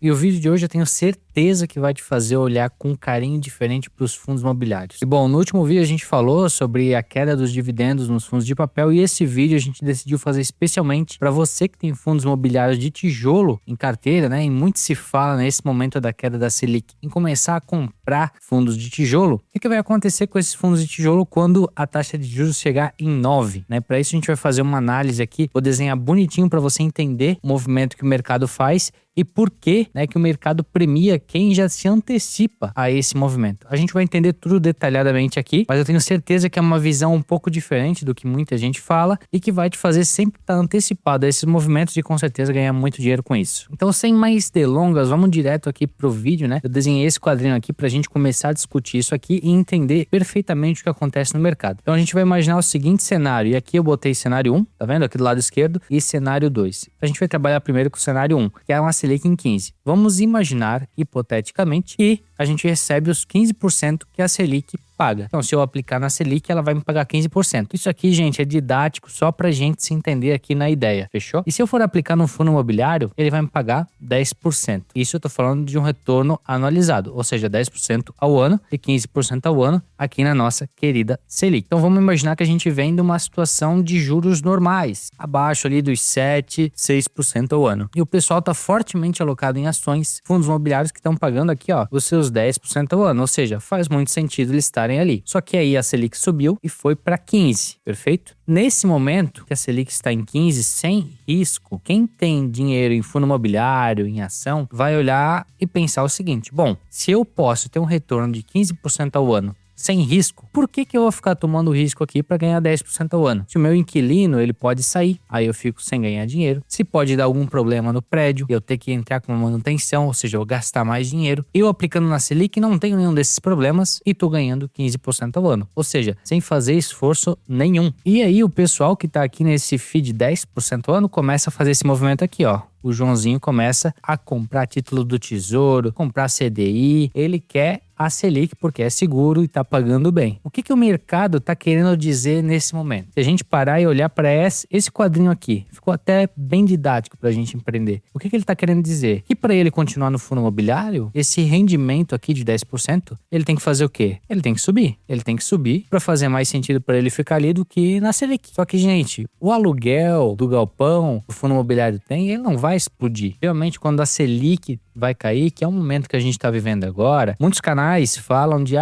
E o vídeo de hoje eu tenho certeza que vai te fazer olhar com um carinho diferente para os fundos imobiliários. E bom, no último vídeo a gente falou sobre a queda dos dividendos nos fundos de papel e esse vídeo a gente decidiu fazer especialmente para você que tem fundos imobiliários de tijolo em carteira, né? E muito se fala nesse momento da queda da Selic em começar a comprar fundos de tijolo. O que vai acontecer com esses fundos de tijolo quando a taxa de juros chegar em 9, né? Para isso a gente vai fazer uma análise aqui, vou desenhar bonitinho para você entender o movimento que o mercado faz e por que, né, que o mercado premia quem já se antecipa a esse movimento. A gente vai entender tudo detalhadamente aqui, mas eu tenho certeza que é uma visão um pouco diferente do que muita gente fala e que vai te fazer sempre estar antecipado a esses movimentos e com certeza ganhar muito dinheiro com isso. Então, sem mais delongas, vamos direto aqui pro vídeo, né? Eu desenhei esse quadrinho aqui pra gente começar a discutir isso aqui e entender perfeitamente o que acontece no mercado. Então, a gente vai imaginar o seguinte cenário, e aqui eu botei cenário 1, tá vendo? Aqui do lado esquerdo, e cenário 2. A gente vai trabalhar primeiro com o cenário 1, que é uma Selic em 15. Vamos imaginar, hipoteticamente, que a gente recebe os 15% que a Selic paga. Então, se eu aplicar na Selic, ela vai me pagar 15%. Isso aqui, gente, é didático só pra gente se entender aqui na ideia, fechou? E se eu for aplicar no fundo imobiliário, ele vai me pagar 10%. Isso eu tô falando de um retorno anualizado, ou seja, 10% ao ano e 15% ao ano aqui na nossa querida Selic. Então, vamos imaginar que a gente vem de uma situação de juros normais, abaixo ali dos 7, 6% ao ano. E o pessoal tá fortemente alocado em ações, fundos imobiliários que estão pagando aqui, ó, os seus 10% ao ano, ou seja, faz muito sentido eles estarem ali. Só que aí a Selic subiu e foi para 15, perfeito? Nesse momento que a Selic está em 15 sem risco, quem tem dinheiro em fundo imobiliário, em ação, vai olhar e pensar o seguinte: bom, se eu posso ter um retorno de 15% ao ano sem risco, por que eu vou ficar tomando risco aqui para ganhar 10% ao ano? Se o meu inquilino, ele pode sair, aí eu fico sem ganhar dinheiro. Se pode dar algum problema no prédio, eu ter que entrar com manutenção, ou seja, eu gastar mais dinheiro. Eu aplicando na Selic não tenho nenhum desses problemas e tô ganhando 15% ao ano. Ou seja, sem fazer esforço nenhum. E aí o pessoal que tá aqui nesse feed 10% ao ano começa a fazer esse movimento aqui, ó. O Joãozinho começa a comprar título do Tesouro, comprar CDI, ele quer a Selic porque é seguro e está pagando bem. O que o mercado está querendo dizer nesse momento? Se a gente parar e olhar para esse quadrinho aqui, ficou até bem didático para a gente empreender. O que ele está querendo dizer? Que para ele continuar no fundo imobiliário, esse rendimento aqui de 10%, ele tem que fazer o quê? Ele tem que subir. Ele tem que subir para fazer mais sentido para ele ficar ali do que na Selic. Só que, gente, o aluguel do galpão, o fundo imobiliário tem, ele não vai explodir. Realmente, quando a Selic vai cair, que é o momento que a gente está vivendo agora, muitos canais falam de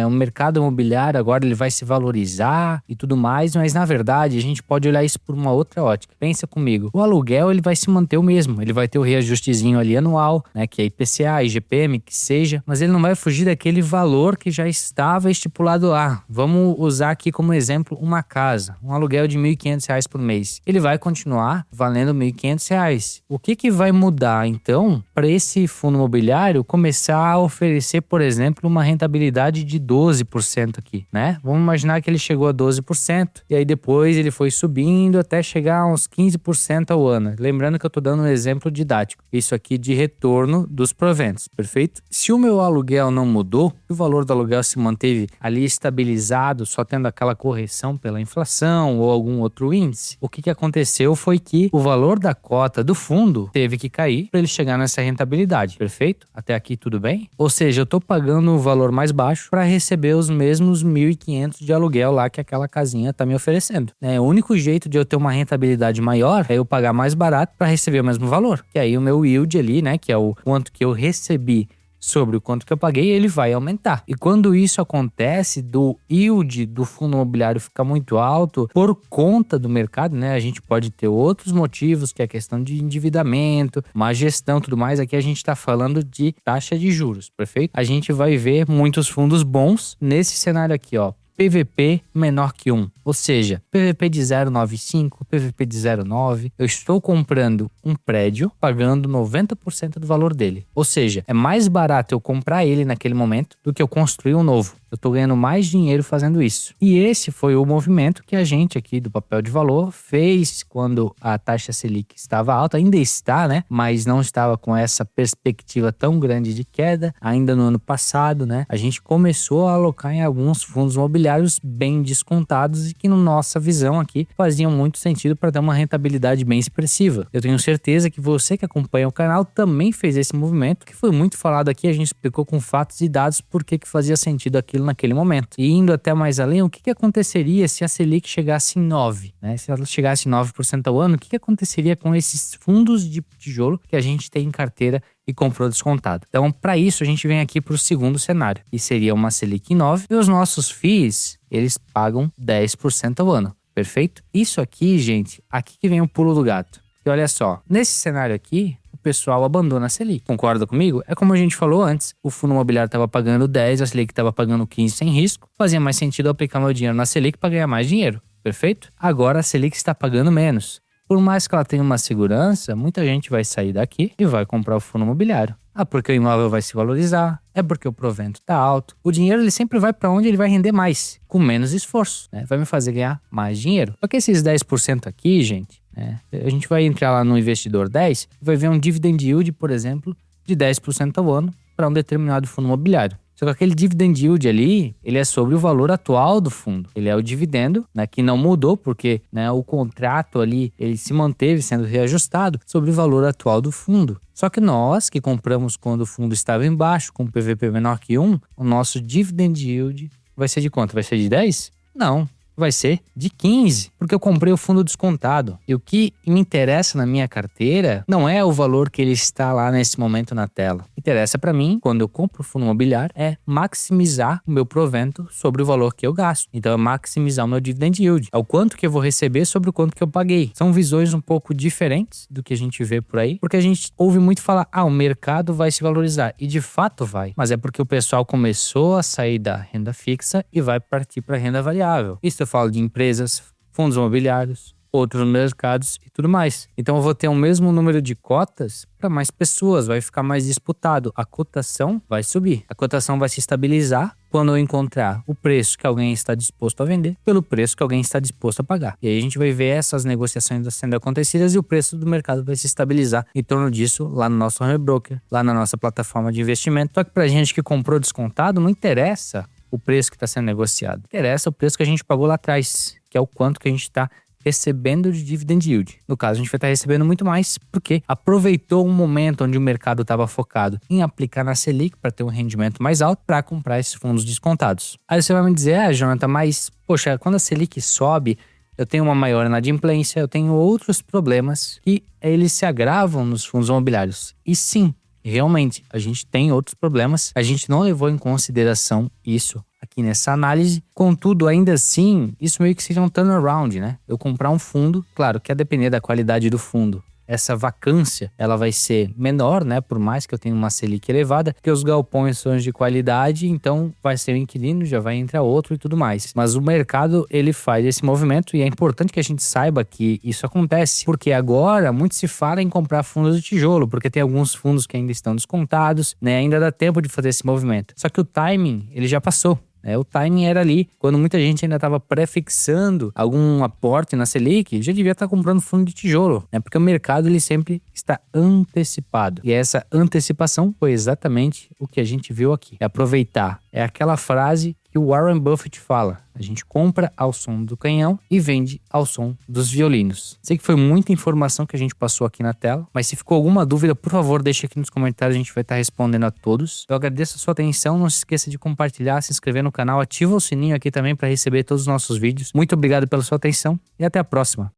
o mercado imobiliário agora ele vai se valorizar e tudo mais, mas na verdade a gente pode olhar isso por uma outra ótica. Pensa comigo, o aluguel ele vai se manter o mesmo, ele vai ter o reajustezinho ali anual, né, que é IPCA, IGPM, que seja, mas ele não vai fugir daquele valor que já estava estipulado lá. Vamos usar aqui como exemplo uma casa, um aluguel de R$ 1.500 por mês. Ele vai continuar valendo R$ 1.500. O que vai mudar então para esse fundo imobiliário começar a oferecer, por exemplo, uma rentabilidade de 12% aqui, né? Vamos imaginar que ele chegou a 12% e aí depois ele foi subindo até chegar a uns 15% ao ano. Lembrando que eu tô dando um exemplo didático. Isso aqui de retorno dos proventos, perfeito? Se o meu aluguel não mudou, o valor do aluguel se manteve ali estabilizado, só tendo aquela correção pela inflação ou algum outro índice, o que aconteceu foi que o valor da cota do fundo teve que cair para ele chegar nessa rentabilidade, perfeito? Até aqui tudo bem? Ou seja, eu tô pagando um valor mais baixo para receber os mesmos 1.500 de aluguel lá que aquela casinha tá me oferecendo, né? O único jeito de eu ter uma rentabilidade maior é eu pagar mais barato para receber o mesmo valor, que aí o meu yield ali, né, que é o quanto que eu recebi sobre o quanto que eu paguei, ele vai aumentar. E quando isso acontece, do yield do fundo imobiliário ficar muito alto, por conta do mercado, né? A gente pode ter outros motivos, que é a questão de endividamento, má gestão, tudo mais. Aqui a gente está falando de taxa de juros, perfeito? A gente vai ver muitos fundos bons nesse cenário aqui, ó. PVP menor que 1, ou seja, PVP de 0,95, PVP de 0,9, eu estou comprando um prédio pagando 90% do valor dele. Ou seja, é mais barato eu comprar ele naquele momento do que eu construir um novo. Eu estou ganhando mais dinheiro fazendo isso. E esse foi o movimento que a gente aqui do Papel de Valor fez quando a taxa Selic estava alta, ainda está, né? Mas não estava com essa perspectiva tão grande de queda. Ainda no ano passado, né? A gente começou a alocar em alguns fundos imobiliários bem descontados e que, na nossa visão aqui, faziam muito sentido para ter uma rentabilidade bem expressiva. Eu tenho certeza que você que acompanha o canal também fez esse movimento, que foi muito falado aqui, a gente explicou com fatos e dados por que fazia sentido aquilo naquele momento. E indo até mais além, o que aconteceria se a Selic chegasse em 9%, né? Se ela chegasse em 9% ao ano, o que aconteceria com esses fundos de tijolo que a gente tem em carteira e comprou descontado? Então, para isso, a gente vem aqui para o segundo cenário, que seria uma Selic em 9%, e os nossos FIIs, eles pagam 10% ao ano. Perfeito? Isso aqui, gente, aqui que vem o pulo do gato. E olha só, nesse cenário aqui, o pessoal abandona a Selic. Concorda comigo? É como a gente falou antes, o fundo imobiliário estava pagando 10, a Selic estava pagando 15 sem risco. Fazia mais sentido eu aplicar meu dinheiro na Selic para ganhar mais dinheiro. Perfeito? Agora a Selic está pagando menos. Por mais que ela tenha uma segurança, muita gente vai sair daqui e vai comprar o fundo imobiliário. Ah, porque o imóvel vai se valorizar, é porque o provento está alto. O dinheiro ele sempre vai para onde ele vai render mais, com menos esforço, né? Vai me fazer ganhar mais dinheiro. Porque esses 10% aqui, gente, né? A gente vai entrar lá no investidor 10 e vai ver um dividend yield, por exemplo, de 10% ao ano para um determinado fundo imobiliário. Só que aquele dividend yield ali, ele é sobre o valor atual do fundo. Ele é o dividendo, né, que não mudou porque, né, o contrato ali, ele se manteve sendo reajustado sobre o valor atual do fundo. Só que nós, que compramos quando o fundo estava embaixo, com PVP menor que 1, o nosso dividend yield vai ser de quanto? Vai ser de 10? Não. Vai ser de 15, porque eu comprei o fundo descontado. E o que me interessa na minha carteira não é o valor que ele está lá nesse momento na tela. O que interessa para mim, quando eu compro o fundo imobiliário, é maximizar o meu provento sobre o valor que eu gasto. Então é maximizar o meu dividend yield. É o quanto que eu vou receber sobre o quanto que eu paguei. São visões um pouco diferentes do que a gente vê por aí, porque a gente ouve muito falar, o mercado vai se valorizar. E de fato vai. Mas é porque o pessoal começou a sair da renda fixa e vai partir para a renda variável. Isso eu falo de empresas, fundos imobiliários, outros mercados e tudo mais. Então eu vou ter o mesmo número de cotas para mais pessoas, vai ficar mais disputado. A cotação vai subir, a cotação vai se estabilizar quando eu encontrar o preço que alguém está disposto a vender pelo preço que alguém está disposto a pagar. E aí a gente vai ver essas negociações sendo acontecidas e o preço do mercado vai se estabilizar em torno disso lá no nosso home broker, lá na nossa plataforma de investimento. Só que pra gente que comprou descontado, não interessa o preço que está sendo negociado. Interessa o preço que a gente pagou lá atrás, que é o quanto que a gente está recebendo de dividend yield. No caso, a gente vai estar recebendo muito mais porque aproveitou um momento onde o mercado estava focado em aplicar na Selic para ter um rendimento mais alto para comprar esses fundos descontados. Aí você vai me dizer, Jonathan, mas poxa, quando a Selic sobe, eu tenho uma maior inadimplência, eu tenho outros problemas que eles se agravam nos fundos imobiliários. E sim, realmente, a gente tem outros problemas. A gente não levou em consideração isso aqui nessa análise. Contudo, ainda assim, isso meio que seria um turnaround, né? Eu comprar um fundo, claro que a depender da qualidade do fundo. Essa vacância, ela vai ser menor, né? Por mais que eu tenha uma Selic elevada, porque os galpões são de qualidade, então vai ser o inquilino, já vai entrar outro e tudo mais. Mas o mercado, ele faz esse movimento e é importante que a gente saiba que isso acontece, porque agora muito se fala em comprar fundos de tijolo, porque tem alguns fundos que ainda estão descontados, né? Ainda dá tempo de fazer esse movimento. Só que o timing, ele já passou. O timing era ali, quando muita gente ainda estava prefixando algum aporte na Selic, já devia estar comprando fundo de tijolo, né? Porque o mercado ele sempre está antecipado. E essa antecipação foi exatamente o que a gente viu aqui. É aproveitar. É aquela frase que o Warren Buffett fala. A gente compra ao som do canhão e vende ao som dos violinos. Sei que foi muita informação que a gente passou aqui na tela, mas se ficou alguma dúvida, por favor, deixe aqui nos comentários, a gente vai estar respondendo a todos. Eu agradeço a sua atenção, não se esqueça de compartilhar, se inscrever no canal, ativa o sininho aqui também para receber todos os nossos vídeos. Muito obrigado pela sua atenção e até a próxima.